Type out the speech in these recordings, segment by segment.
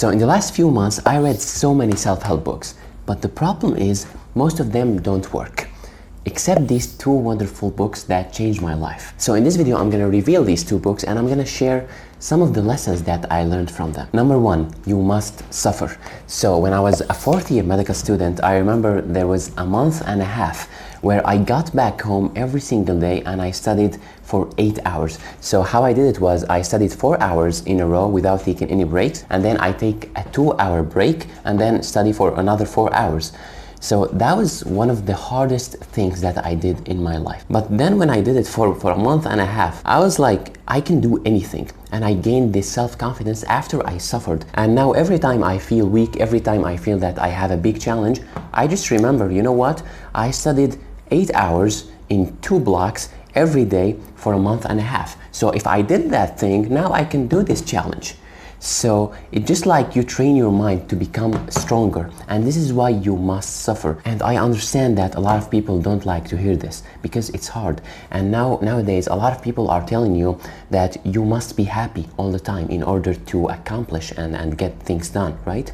So in the last few months, I read so many self-help books, but the problem is most of them don't work, except these two wonderful books that changed my life. So in this video, I'm gonna reveal these two books and I'm gonna share some of the lessons that I learned from them. Number one, you must suffer. So when I was a fourth year medical student, I remember there was a month and a half where I got back home every single day and I studied for 8 hours. So how I did it was I studied 4 hours in a row without taking any breaks, and then I take a 2-hour break and then study for another 4 hours. So that was one of the hardest things that I did in my life. But then when I did it for a month and a half, I was like, I can do anything. And I gained this self-confidence after I suffered. And now every time I feel weak, every time I feel that I have a big challenge, I just remember, you know what? I studied 8 hours in 2 blocks every day for a month and a half. So if I did that thing, now I can do this challenge. So it's just like you train your mind to become stronger, and this is why you must suffer. And I understand that a lot of people don't like to hear this because it's hard. And nowadays a lot of people are telling you that you must be happy all the time in order to accomplish and get things done, right?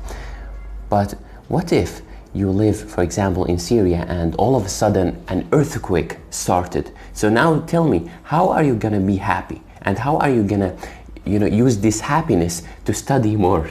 But what if you live, for example, in Syria and all of a sudden an earthquake started? So now tell me, how are you gonna be happy? And how are you gonna use this happiness to study more,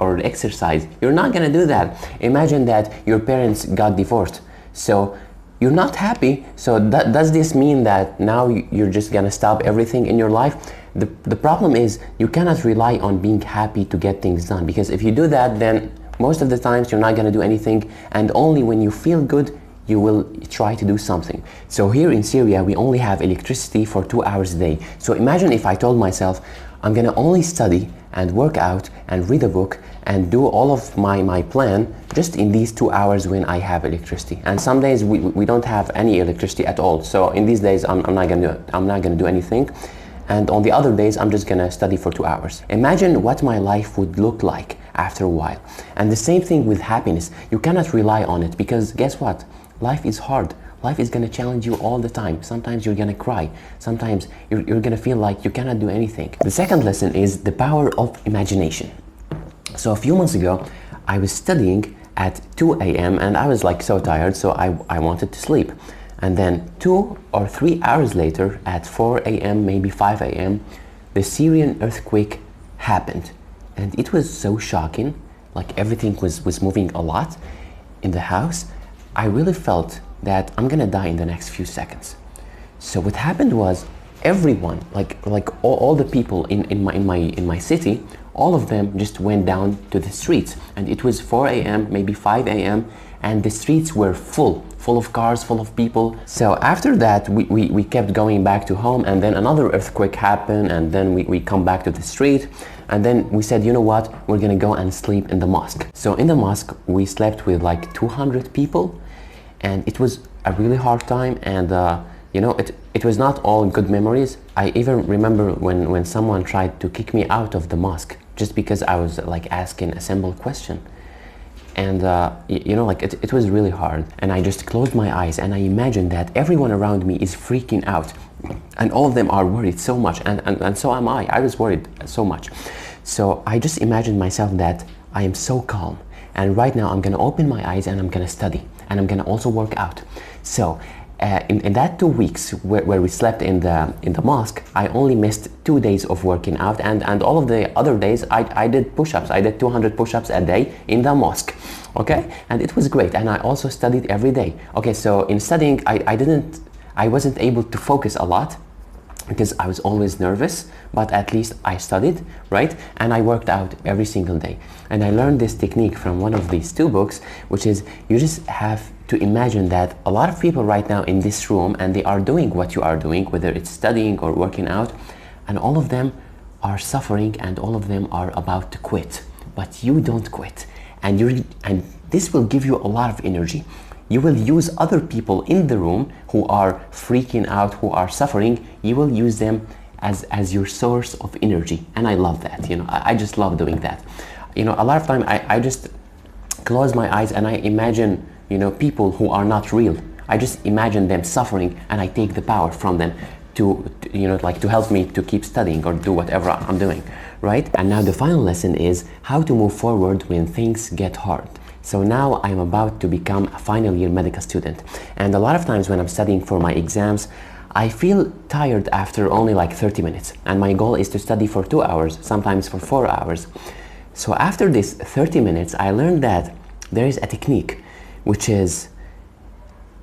or exercise? You're not gonna do that. Imagine that your parents got divorced. So you're not happy. So does this mean that now you're just gonna stop everything in your life? The problem is you cannot rely on being happy to get things done, because if you do that, then most of the times you're not gonna do anything, and only when you feel good, you will try to do something. So here in Syria, we only have electricity for 2 hours a day. So imagine if I told myself, I'm gonna only study and work out and read a book and do all of my plan just in these 2 hours when I have electricity. And some days we don't have any electricity at all. So in these days, I'm not gonna do anything. And on the other days, I'm just gonna study for 2 hours. Imagine what my life would look like after a while. And the same thing with happiness. You cannot rely on it, because guess what? Life is hard. Life is gonna challenge you all the time. Sometimes you're gonna cry. Sometimes you're gonna feel like you cannot do anything. The second lesson is the power of imagination. So a few months ago, I was studying at 2 a.m. and I was like so tired, so I wanted to sleep. And then 2 or 3 hours later, at 4 a.m., maybe 5 a.m., the Syrian earthquake happened. And it was so shocking, like everything was moving a lot in the house. I really felt that I'm gonna die in the next few seconds. So what happened was everyone, like all the people in my city, all of them just went down to the streets. And it was 4 a.m., maybe 5 a.m., and the streets were full of cars, full of people. So after that, we kept going back to home, and then another earthquake happened, and then we come back to the street. And then we said, you know what, we're gonna go and sleep in the mosque. So in the mosque, we slept with like 200 people, and it was a really hard time, and it was not all good memories. I even remember when someone tried to kick me out of the mosque just because I was like asking a simple question. And it was really hard. And I just closed my eyes and I imagined that everyone around me is freaking out, and all of them are worried so much, and so am I. I was worried so much. So I just imagined myself that I am so calm, and right now I'm gonna open my eyes and I'm gonna study, and I'm gonna also work out. So in that 2 weeks where we slept in the mosque, I only missed 2 days of working out, and all of the other days I did push-ups. I did 200 push-ups a day in the mosque. Okay, and it was great. And I also studied every day. Okay, so in studying, I wasn't able to focus a lot because I was always nervous, but at least I studied, right? And I worked out every single day. And I learned this technique from one of these 2 books, which is you just have to imagine that a lot of people right now in this room, and they are doing what you are doing, whether it's studying or working out, and all of them are suffering and all of them are about to quit. But you don't quit. And this will give you a lot of energy. You will use other people in the room who are freaking out, who are suffering. You will use them as your source of energy. And I love that. I just love doing that. A lot of time I just close my eyes and I imagine, people who are not real. I just imagine them suffering, and I take the power from them to help me to keep studying or do whatever I'm doing, right? And now the final lesson is how to move forward when things get hard. So now I'm about to become a final year medical student, and a lot of times when I'm studying for my exams, I feel tired after only like 30 minutes, and my goal is to study for 2 hours, sometimes for 4 hours. So after this 30 minutes, I learned that there is a technique, which is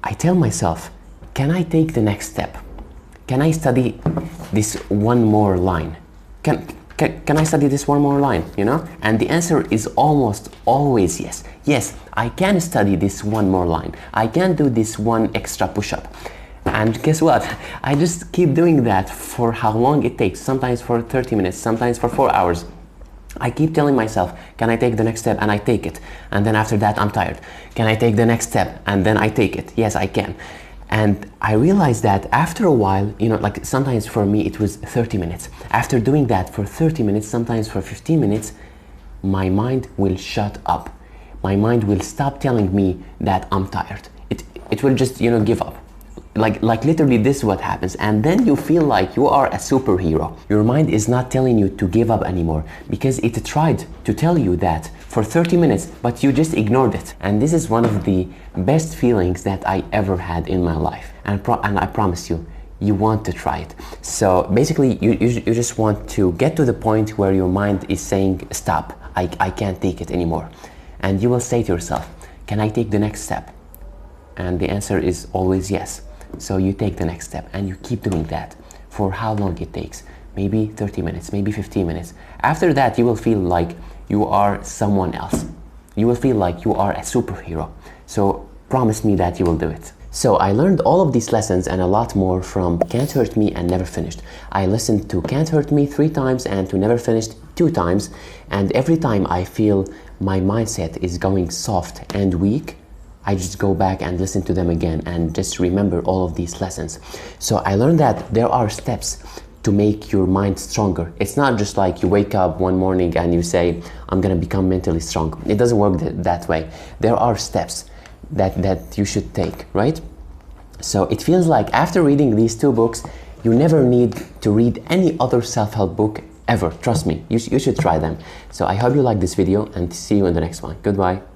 I tell myself, can I take the next step? Can I study this one more line? Can I study this one more line, you know? And the answer is almost always yes. Yes, I can study this one more line. I can do this one extra push-up. And guess what? I just keep doing that for how long it takes. Sometimes for 30 minutes, sometimes for 4 hours. I keep telling myself, can I take the next step? And I take it. And then after that, I'm tired. Can I take the next step? And then I take it. Yes, I can. And I realized that after a while, you know, like sometimes for me it was 30 minutes. After doing that for 30 minutes, sometimes for 15 minutes, my mind will shut up. My mind will stop telling me that I'm tired. It will just, you know, give up. Like literally this is what happens, and then you feel like you are a superhero. Your mind is not telling you to give up anymore because it tried to tell you that for 30 minutes, but you just ignored it. And this is one of the best feelings that I ever had in my life, and I promise you, you want to try it. So basically you just want to get to the point where your mind is saying stop, I can't take it anymore, and you will say to yourself, can I take the next step? And the answer is always yes. So you take the next step and you keep doing that for how long it takes. Maybe 30 minutes, maybe 15 minutes. After that, you will feel like you are someone else. You will feel like you are a superhero. So promise me that you will do it. So I learned all of these lessons and a lot more from Can't Hurt Me and Never Finished. I listened to Can't Hurt Me 3 times and to Never Finished 2 times. And every time I feel my mindset is going soft and weak, I just go back and listen to them again and just remember all of these lessons. So I learned that there are steps to make your mind stronger. It's not just like you wake up one morning and you say, I'm gonna become mentally strong. It doesn't work that way. There are steps that you should take, right? So it feels like after reading these 2 books, you never need to read any other self-help book ever. Trust me, you should try them. So I hope you like this video and see you in the next one. Goodbye.